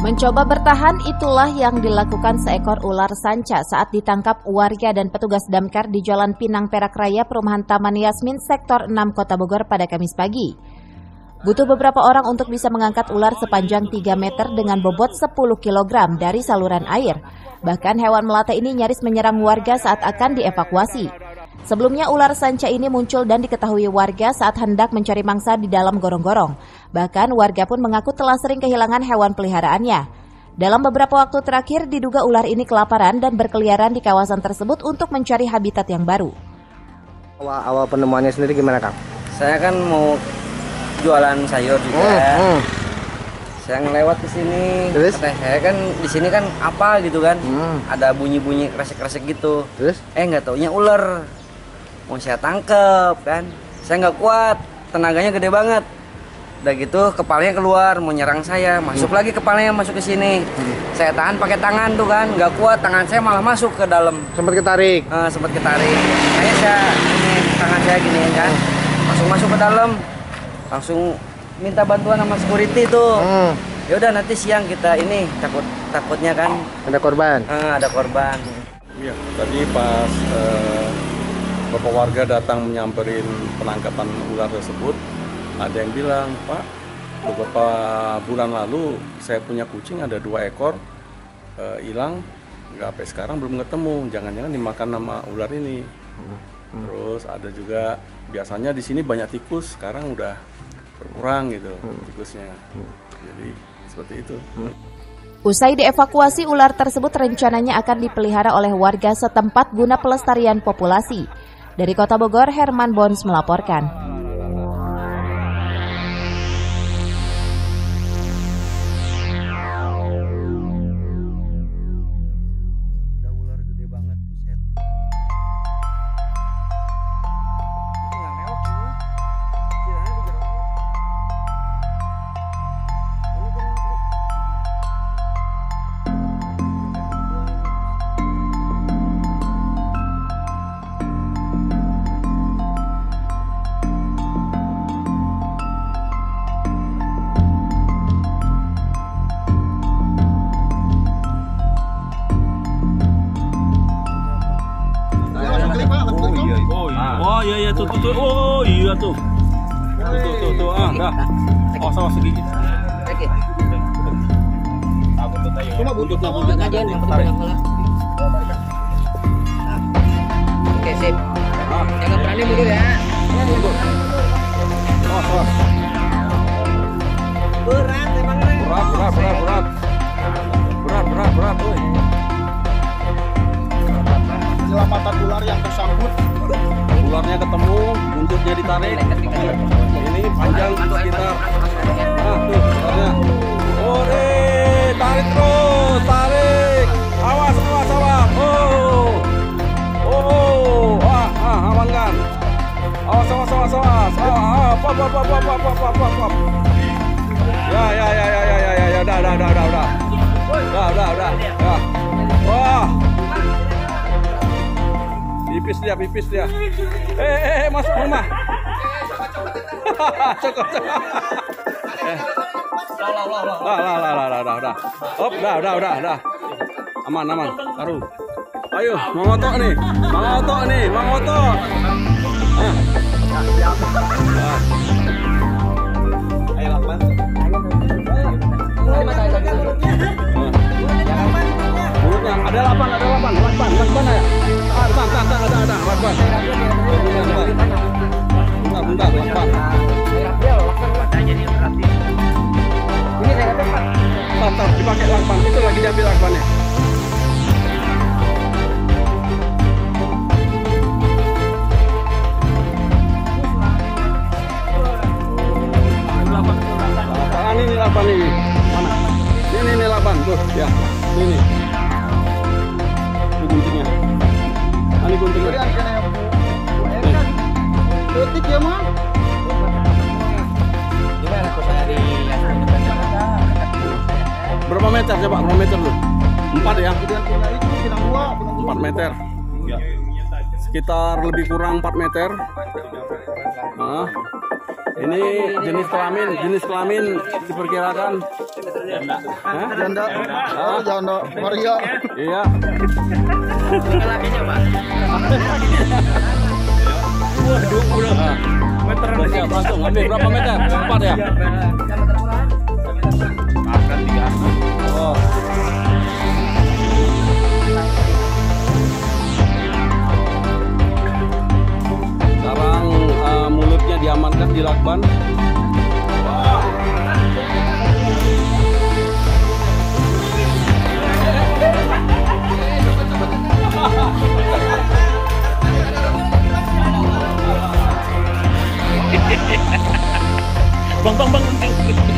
Mencoba bertahan, itulah yang dilakukan seekor ular sanca saat ditangkap warga dan petugas damkar di Jalan Pinang Perak Raya, Perumahan Taman Yasmin, Sektor 6, Kota Bogor pada Kamis pagi. Butuh beberapa orang untuk bisa mengangkat ular sepanjang 3 meter dengan bobot 10 kg dari saluran air. Bahkan hewan melata ini nyaris menyerang warga saat akan dievakuasi. Sebelumnya ular sanca ini muncul dan diketahui warga saat hendak mencari mangsa di dalam gorong-gorong. Bahkan warga pun mengaku telah sering kehilangan hewan peliharaannya. Dalam beberapa waktu terakhir diduga ular ini kelaparan dan berkeliaran di kawasan tersebut untuk mencari habitat yang baru. Awal penemuannya sendiri gimana, Kang? Saya kan mau jualan sayur juga. Saya ngelewat ke sini. Terus? Kata saya kan di sini kan apa gitu kan. Ada bunyi-bunyi kresek-kresek gitu. Terus? Nggak taunya ular. Mau saya tangkep kan. Saya nggak kuat, tenaganya gede banget. Udah gitu kepalanya keluar mau nyerang saya, masuk lagi kepalanya masuk ke sini. Saya tahan pakai tangan tuh kan, nggak kuat, tangan saya malah masuk ke dalam. Sempat ketarik. Sempat ketarik. Kayak saya ini tangan saya gini kan, langsung masuk ke dalam, langsung minta bantuan sama security tuh. Ya udah nanti siang kita ini takutnya kan Ada korban. ada korban. Iya, tadi pas beberapa warga datang menyamperin penangkapan ular tersebut, ada yang bilang, Pak, beberapa bulan lalu saya punya kucing ada 2 ekor hilang, nggak sampai sekarang belum ketemu, jangan-jangan dimakan sama ular ini. Terus ada juga biasanya di sini banyak tikus, sekarang udah berkurang gitu tikusnya. Jadi seperti itu. Usai dievakuasi, ular tersebut rencananya akan dipelihara oleh warga setempat guna pelestarian populasi. Dari Kota Bogor, Herman Bons melaporkan. Oh iya tuh. Oh iya tuh. Tuh. Dah. Oh sama segigit. Cuma buntut aja yang tarik. Oke, sip. Jangan berani mundur ya. Awas. Berat emangnya. Berat. Penyelamatan ular yang tersangkut. Ularnya ketemu, buntutnya ditarik. Ini panjang sekitar. Tuh, ularnya. Ore, tarik terus, tarik. Awas. Amankan. Awas. Pop. Ya, udah. Ya. Wah. Pipis dia. Masuk rumah. Cokok. Udah. Hop, udah. Aman. Taruh. Ayo, Mang Oto nih. Mang Oto. Ayo, Lakman. Mulutnya ada 8 ya. Ada 8. Bentar, Lakman. Ini saya kata Pak. Bentar, dipakai Lakman. Itu lagi diambil Lakmannya. Ini 8 ini. Mana? Ini 8 tuh, ya. Ini. Ini guntingnya. Ini guntingnya. Detik ya, Mang. Gimana kok saya di Berapa meter coba? Berapa meter lu? 4 ya? 4 meter. Sekitar lebih kurang 4 meter. Ini jenis kelamin diperkirakan. Hah? Janda. Oh, janda. Maria. Iya. Meteran siap, langsung ambil berapa meter? 4 ya? Akan 3. Oh. Sekarang mulutnya diamankan di lakban. Bang.